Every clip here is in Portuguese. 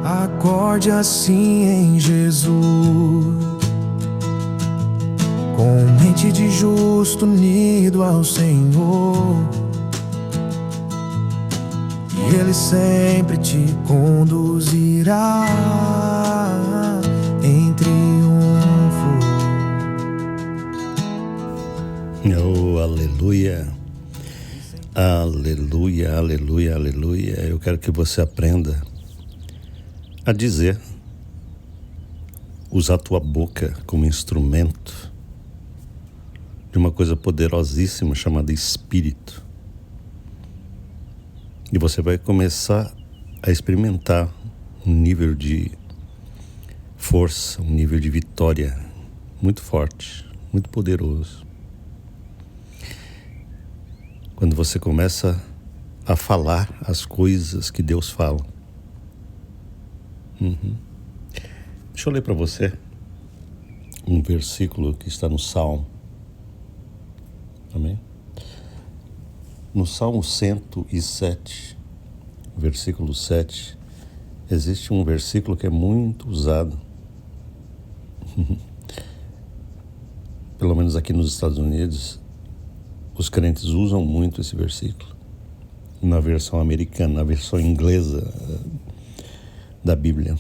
Acorde assim em Jesus, com mente de justo unido ao Senhor, e Ele sempre te conduzirá em triunfo. Oh, aleluia, aleluia, aleluia, aleluia. Eu quero que você aprenda a dizer, usar a tua boca como instrumento de uma coisa poderosíssima chamada Espírito. E você vai começar a experimentar um nível de força, um nível de vitória muito forte, muito poderoso. Quando você começa a falar as coisas que Deus fala. Deixa eu ler para você um versículo que está no Salmo. Amém? No Salmo 107, versículo 7, existe um versículo que é muito usado. Pelo menos aqui nos Estados Unidos, os crentes usam muito esse versículo. Na versão americana, na versão inglesa da Bíblia.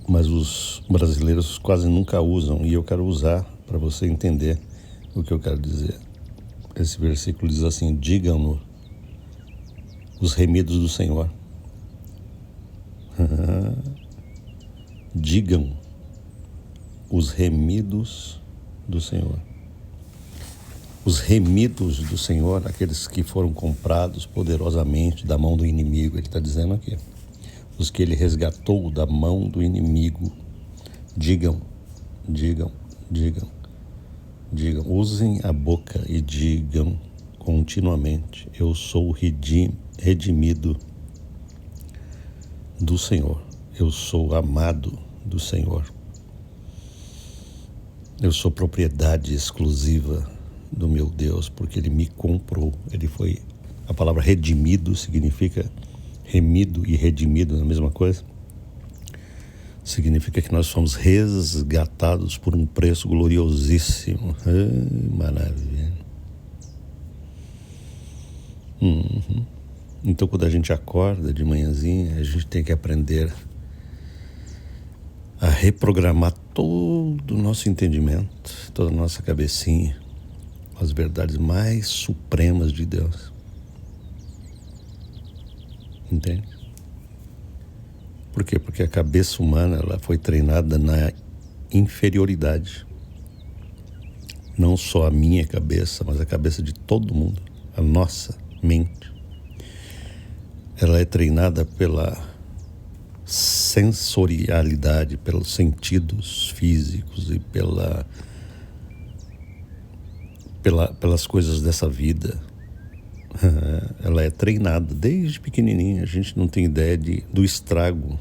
Mas os brasileiros quase nunca usam, e eu quero usar para você entender o que eu quero dizer. Esse versículo diz assim: digam-no os remidos do Senhor. Digam os remidos do Senhor. Os remidos do Senhor, aqueles que foram comprados poderosamente da mão do inimigo, ele está dizendo aqui. Os que ele resgatou da mão do inimigo. Digam, digam, digam, digam. Usem a boca e digam continuamente: eu sou redimido do Senhor. Eu sou amado do Senhor. Eu sou propriedade exclusiva do meu Deus, porque Ele me comprou. Ele foi... A palavra redimido significa... Remido e redimido é a mesma coisa. Significa que nós fomos resgatados por um preço gloriosíssimo. Maravilha. Então, quando a gente acorda de manhãzinha, a gente tem que aprender a reprogramar todo o nosso entendimento, toda a nossa cabecinha, as verdades mais supremas de Deus. Entende? Por quê? Porque a cabeça humana, ela foi treinada na inferioridade. Não só a minha cabeça, mas a cabeça de todo mundo. A nossa mente. Ela é treinada pela sensorialidade, pelos sentidos físicos e pelas coisas dessa vida. Ela é treinada desde pequenininha. A gente não tem ideia do estrago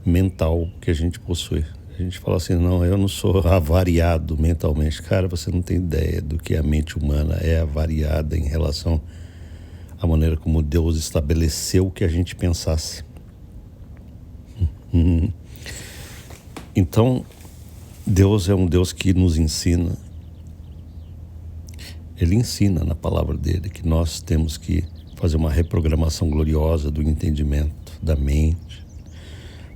mental que a gente possui. A gente fala assim: não, eu não sou avariado mentalmente. Cara, você não tem ideia do que a mente humana é avariada em relação à maneira como Deus estabeleceu que a gente pensasse. Então, Deus é um Deus que nos ensina. Ele ensina na palavra dele que nós temos que fazer uma reprogramação gloriosa do entendimento, da mente,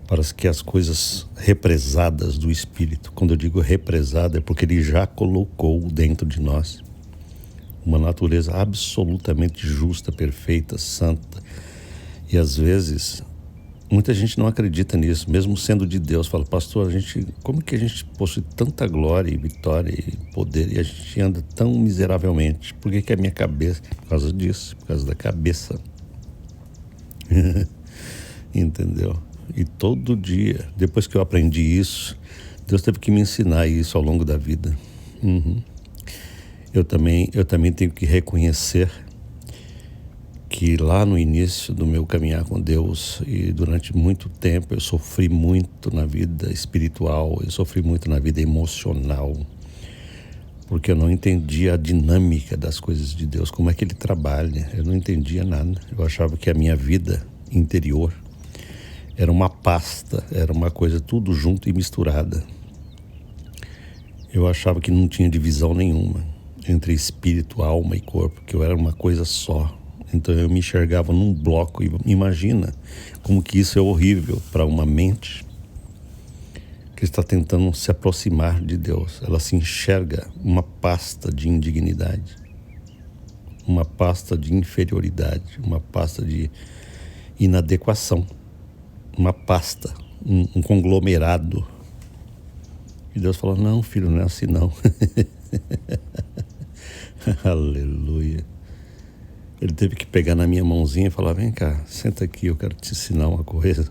para que as coisas represadas do Espírito, quando eu digo represada, é porque ele já colocou dentro de nós uma natureza absolutamente justa, perfeita, santa. E às vezes, muita gente não acredita nisso, mesmo sendo de Deus. Fala: pastor, como que a gente possui tanta glória e vitória e poder e a gente anda tão miseravelmente? Por que a minha cabeça? Por causa disso, por causa da cabeça. Entendeu? E todo dia, depois que eu aprendi isso, Deus teve que me ensinar isso ao longo da vida. Eu também tenho que reconhecer que lá no início do meu caminhar com Deus e durante muito tempo eu sofri muito na vida espiritual, eu sofri muito na vida emocional, porque eu não entendia a dinâmica das coisas de Deus, como é que Ele trabalha. Eu não entendia nada. Eu achava que a minha vida interior Era uma pasta, era uma coisa tudo junto e misturada. Eu achava que não tinha divisão nenhuma entre espírito, alma e corpo, que eu era uma coisa só. Então eu me enxergava num bloco. E imagina como que isso é horrível para uma mente que está tentando se aproximar de Deus. Ela se enxerga uma pasta de indignidade, uma pasta de inferioridade, uma pasta de inadequação, uma pasta, um conglomerado. E Deus falou: não, filho, não é assim não. Aleluia. Ele teve que pegar na minha mãozinha e falar: vem cá, senta aqui, eu quero te ensinar uma coisa.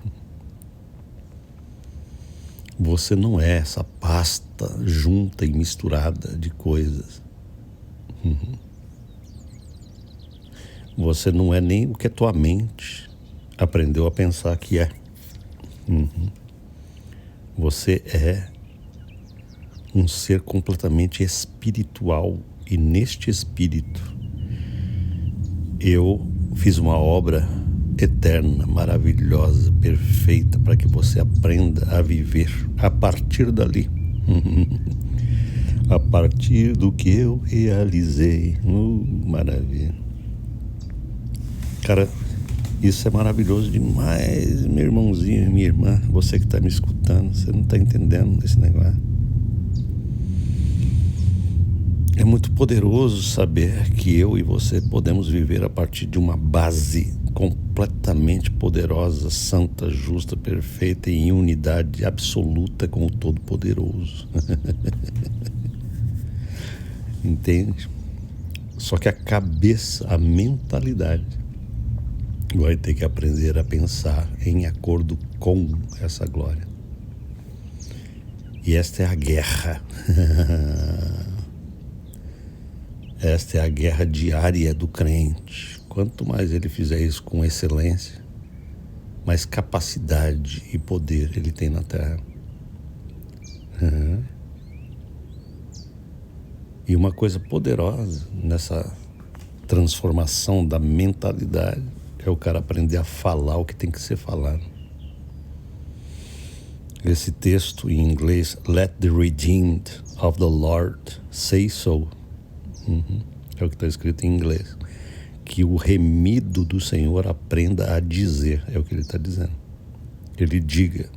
Você não é essa pasta junta e misturada de coisas. Você não é nem o que a tua mente aprendeu a pensar que é. Você é um ser completamente espiritual. E neste espírito eu fiz uma obra eterna, maravilhosa, perfeita, para que você aprenda a viver a partir dali. A partir do que eu realizei. Maravilha. Cara, isso é maravilhoso demais, meu irmãozinho, minha irmã, você que está me escutando, você não está entendendo esse negócio. É muito poderoso saber que eu e você podemos viver a partir de uma base completamente poderosa, santa, justa, perfeita e em unidade absoluta com o Todo-Poderoso. Entende? Só que a cabeça, a mentalidade, vai ter que aprender a pensar em acordo com essa glória. E esta é a guerra. Esta é a guerra diária do crente. Quanto mais ele fizer isso com excelência, mais capacidade e poder ele tem na terra. E uma coisa poderosa nessa transformação da mentalidade é o cara aprender a falar o que tem que ser falado. Esse texto em inglês, Let the redeemed of the Lord say so. É o que está escrito em inglês. Que o remido do Senhor aprenda a dizer, é o que ele está dizendo. Ele diga: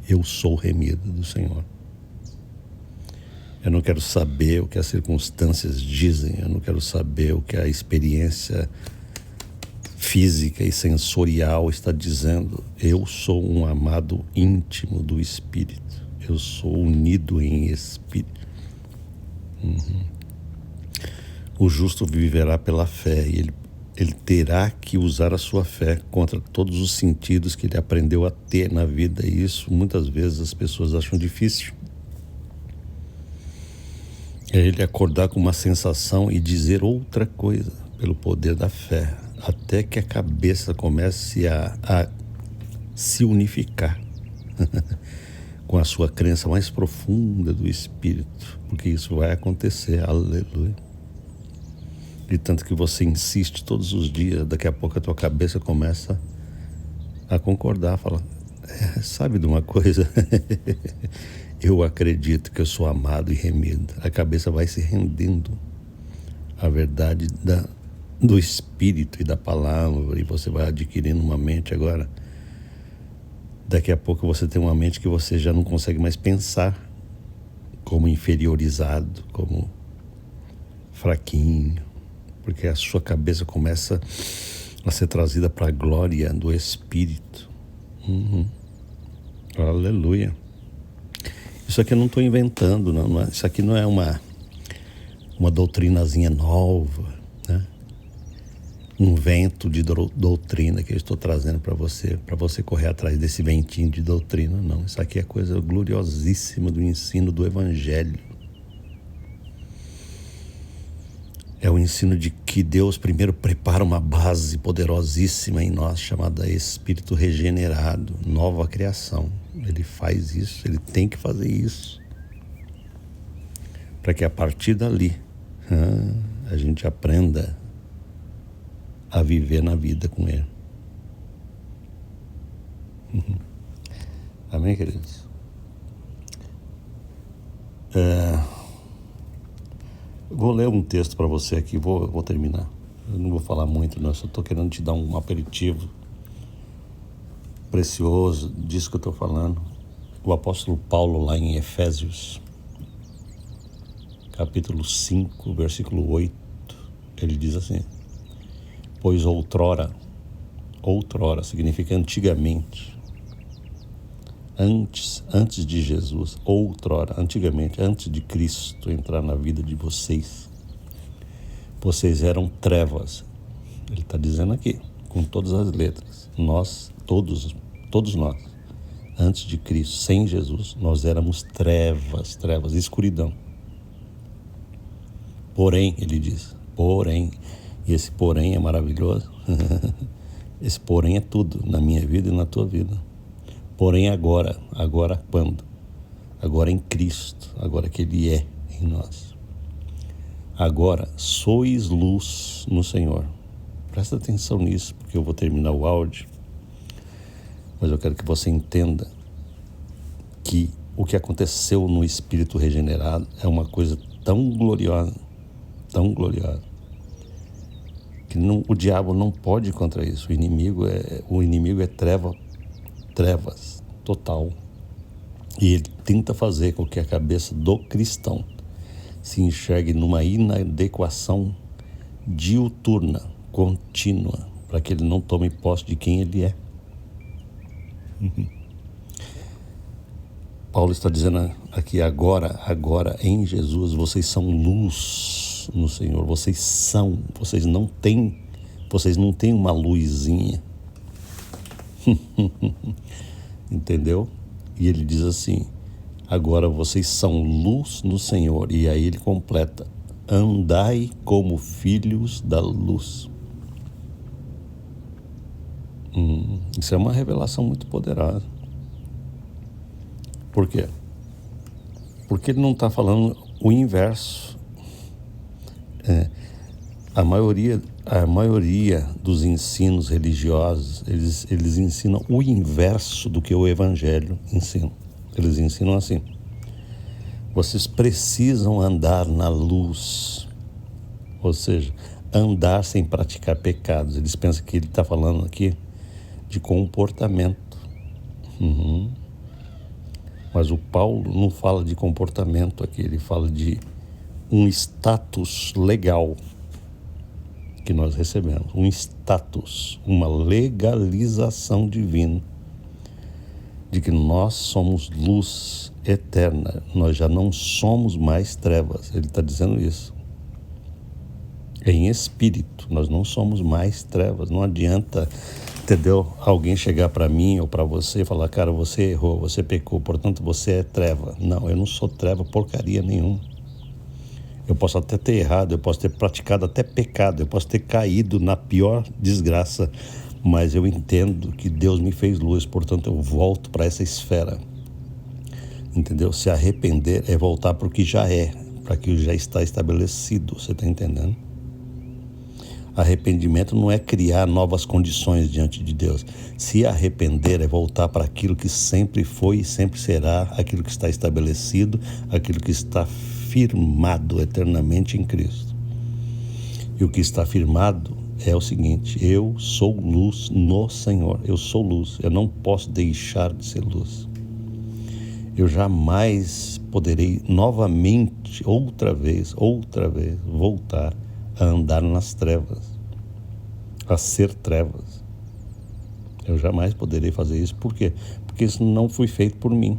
eu sou remido do Senhor. Eu não quero saber o que as circunstâncias dizem, eu não quero saber o que a experiência física e sensorial está dizendo. Eu sou um amado íntimo do Espírito. Eu sou unido em Espírito. O justo viverá pela fé e ele terá que usar a sua fé contra todos os sentidos que ele aprendeu a ter na vida. E isso muitas vezes as pessoas acham difícil. É ele acordar com uma sensação e dizer outra coisa pelo poder da fé, até que a cabeça comece a se unificar com a sua crença mais profunda do Espírito, porque isso vai acontecer. Aleluia. E tanto que você insiste todos os dias, daqui a pouco a tua cabeça começa a concordar, fala: sabe de uma coisa? Eu acredito que eu sou amado e remido. A cabeça vai se rendendo à verdade do Espírito e da palavra, e você vai adquirindo uma mente agora. Daqui a pouco você tem uma mente que você já não consegue mais pensar como inferiorizado, como fraquinho, porque a sua cabeça começa a ser trazida para a glória do Espírito. Aleluia. Isso aqui eu não estou inventando, não é? Isso aqui não é uma doutrinazinha nova, né? Um vento de doutrina que eu estou trazendo para você correr atrás desse ventinho de doutrina, não. Isso aqui é coisa gloriosíssima do ensino do Evangelho. É o ensino de que Deus primeiro prepara uma base poderosíssima em nós, chamada Espírito regenerado, nova criação. Ele faz isso, ele tem que fazer isso, para que a partir dali a gente aprenda a viver na vida com ele. Amém, queridos? Vou ler um texto para você aqui, vou terminar. Eu não vou falar muito, não, só estou querendo te dar um aperitivo precioso disso que eu estou falando. O apóstolo Paulo, lá em Efésios, capítulo 5, versículo 8, ele diz assim: pois outrora significa antigamente, antes de Jesus, antigamente, antes de Cristo entrar na vida de vocês eram trevas. Ele está dizendo aqui, com todas as letras, todos nós, antes de Cristo, sem Jesus, nós éramos trevas, escuridão. Porém, ele diz, e esse porém é maravilhoso, esse porém é tudo na minha vida e na tua vida. Porém agora quando? Agora em Cristo, agora que Ele é em nós. Agora sois luz no Senhor. Presta atenção nisso, porque eu vou terminar o áudio, mas eu quero que você entenda que o que aconteceu no Espírito regenerado é uma coisa tão gloriosa, que o diabo não pode ir contra isso. O inimigo é trevas total, e ele tenta fazer com que a cabeça do cristão se enxergue numa inadequação diuturna, contínua, para que ele não tome posse de quem ele é. Paulo está dizendo aqui, agora em Jesus, vocês são luz no Senhor, vocês não têm uma luzinha. Entendeu? E ele diz assim, agora vocês são luz no Senhor. E aí ele completa, andai como filhos da luz. Isso é uma revelação muito poderosa. Por quê? Porque ele não está falando o inverso. A maioria dos ensinos religiosos, eles ensinam o inverso do que o Evangelho ensina. Eles ensinam assim: vocês precisam andar na luz, ou seja, andar sem praticar pecados. Eles pensam que ele está falando aqui de comportamento. Mas o Paulo não fala de comportamento aqui, ele fala de um status legal que nós recebemos, um status, uma legalização divina de que nós somos luz eterna, nós já não somos mais trevas. Ele está dizendo isso. Em espírito, nós não somos mais trevas. Não adianta, entendeu? Alguém chegar para mim ou para você e falar, cara, você errou, você pecou, portanto você é treva. Não, eu não sou treva porcaria nenhuma. Eu posso até ter errado, eu posso ter praticado até pecado, eu posso ter caído na pior desgraça, mas eu entendo que Deus me fez luz, portanto eu volto para essa esfera. Entendeu? Se arrepender é voltar para o que já é, para aquilo que já está estabelecido, você está entendendo? Arrependimento não é criar novas condições diante de Deus. Se arrepender é voltar para aquilo que sempre foi e sempre será, aquilo que está estabelecido, aquilo que está firmado eternamente em Cristo. E o que está firmado é o seguinte: eu sou luz no Senhor, eu sou luz, eu não posso deixar de ser luz. Eu jamais poderei novamente, outra vez, voltar a andar nas trevas, a ser trevas. Eu jamais poderei fazer isso. Por quê? Porque isso não foi feito por mim.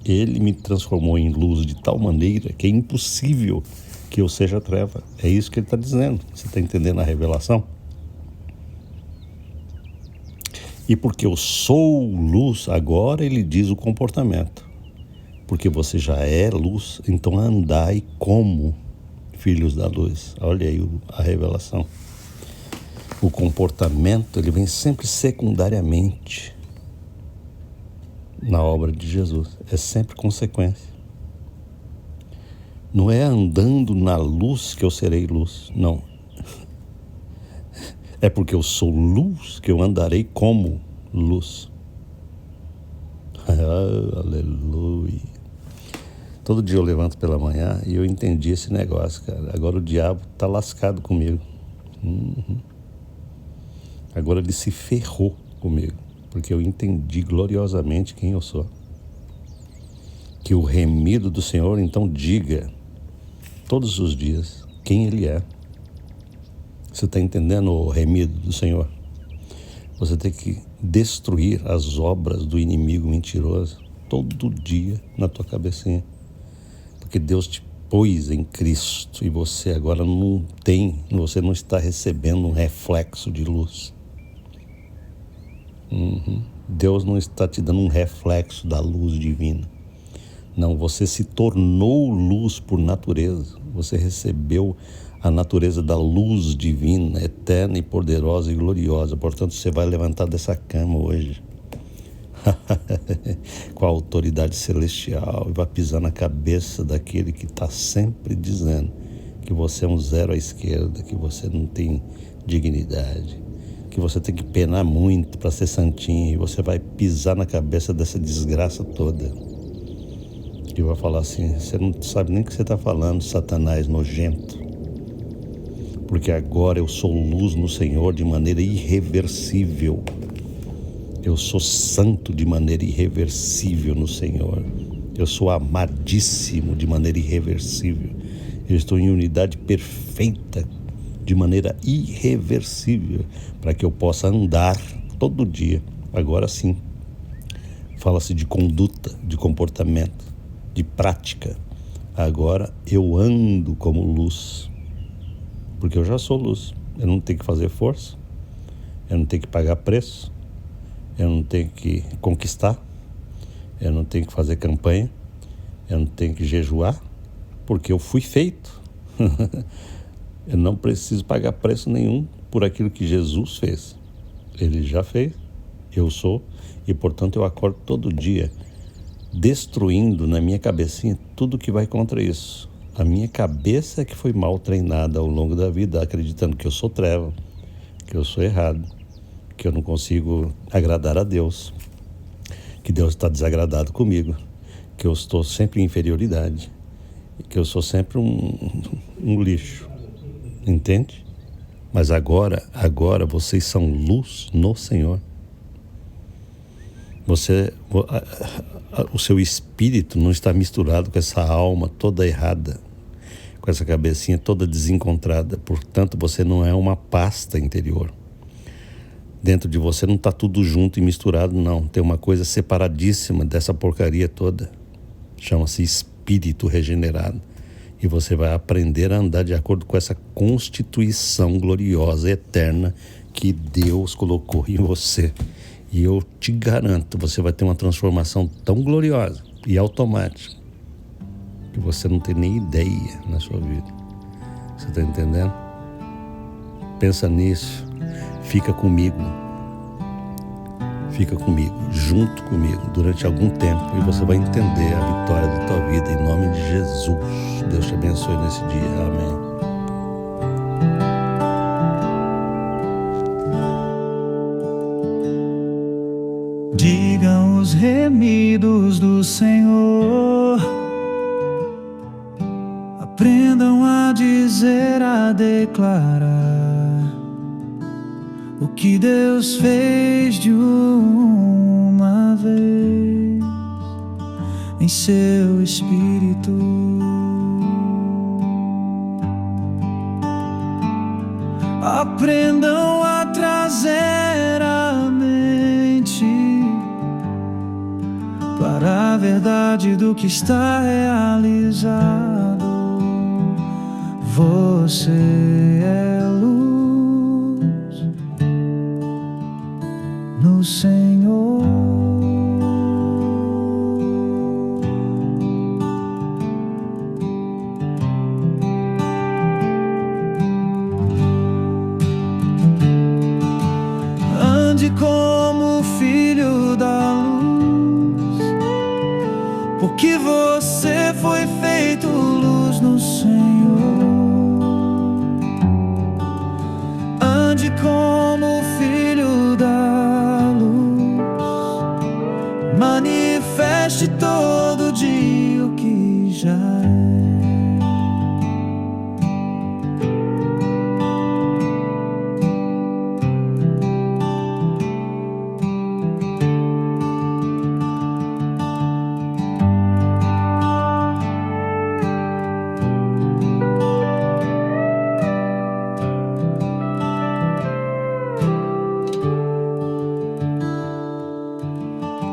Ele me transformou em luz de tal maneira que é impossível que eu seja treva. É isso que ele está dizendo. Você está entendendo a revelação? E porque eu sou luz, agora ele diz o comportamento. Porque você já é luz, então andai como filhos da luz. Olha aí a revelação. O comportamento, ele vem sempre secundariamente na obra de Jesus. É sempre consequência. Não é andando na luz que eu serei luz. Não. É porque eu sou luz que eu andarei como luz. Ah, aleluia. Todo dia eu levanto pela manhã e eu entendi esse negócio, cara. Agora o diabo tá lascado comigo. Agora ele se ferrou comigo, porque eu entendi gloriosamente quem eu sou. Que o remido do Senhor, então, diga todos os dias quem Ele é. Você está entendendo o remido do Senhor? Você tem que destruir as obras do inimigo mentiroso todo dia na tua cabecinha. Porque Deus te pôs em Cristo e você agora você não está recebendo um reflexo de luz. Deus não está te dando um reflexo da luz divina. Não, você se tornou luz por natureza. Você recebeu a natureza da luz divina, eterna e poderosa e gloriosa. Portanto, você vai levantar dessa cama hoje com a autoridade celestial e vai pisar na cabeça daquele que está sempre dizendo que você é um zero à esquerda, que você não tem dignidade, que você tem que penar muito para ser santinho, e você vai pisar na cabeça dessa desgraça toda. E vai falar assim: você não sabe nem o que você está falando, Satanás nojento. Porque agora eu sou luz no Senhor de maneira irreversível. Eu sou santo de maneira irreversível no Senhor. Eu sou amadíssimo de maneira irreversível. Eu estou em unidade perfeita de maneira irreversível, para que eu possa andar todo dia. Agora sim, fala-se de conduta, de comportamento, de prática. Agora eu ando como luz, porque eu já sou luz. Eu não tenho que fazer força, eu não tenho que pagar preço, eu não tenho que conquistar, eu não tenho que fazer campanha, eu não tenho que jejuar, porque eu fui feito. Eu não preciso pagar preço nenhum por aquilo que Jesus fez. Ele já fez, eu sou, e portanto eu acordo todo dia destruindo na minha cabecinha tudo que vai contra isso. A minha cabeça é que foi mal treinada ao longo da vida, acreditando que eu sou treva, que eu sou errado, que eu não consigo agradar a Deus, que Deus está desagradado comigo, que eu estou sempre em inferioridade, que eu sou sempre um lixo. Entende? Mas agora vocês são luz no Senhor. O seu espírito não está misturado com essa alma toda errada, com essa cabecinha toda desencontrada. Portanto, você não é uma pasta interior. Dentro de você não está tudo junto e misturado, não. Tem uma coisa separadíssima dessa porcaria toda. Chama-se espírito regenerado. E você vai aprender a andar de acordo com essa constituição gloriosa, eterna, que Deus colocou em você. E eu te garanto, você vai ter uma transformação tão gloriosa e automática que você não tem nem ideia na sua vida. Você está entendendo? Pensa nisso. Fica comigo, junto comigo, durante algum tempo, e você vai entender a vitória da tua vida, em nome de Jesus. Deus te abençoe nesse dia. Amém. Digam os remidos do Senhor, aprendam a dizer, a declarar o que Deus fez de uma vez em seu espírito. Aprendam a trazer a mente para a verdade do que está realizado. Você é luz no Senhor. Ande como filho da luz, porque você foi feito luz no Senhor. Ande como filho da luz, manifeste manifeste todo dia o que já é.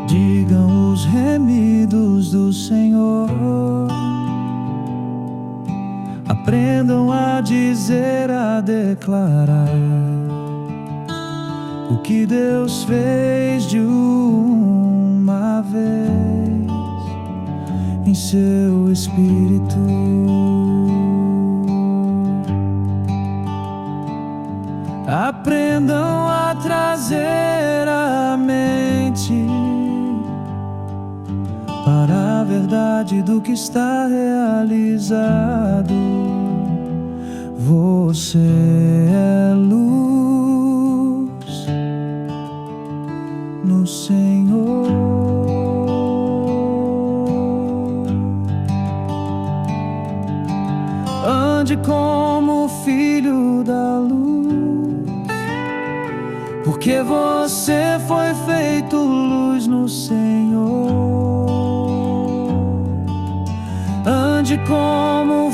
Digam os remidos do Senhor, aprendam a dizer, a declarar o que Deus fez de uma vez em seu Espírito. Aprendam a trazer a mente para a verdade do que está realizado. Você é luz no Senhor. Ande como filho da luz, porque você foi feito luz no Senhor. Ande como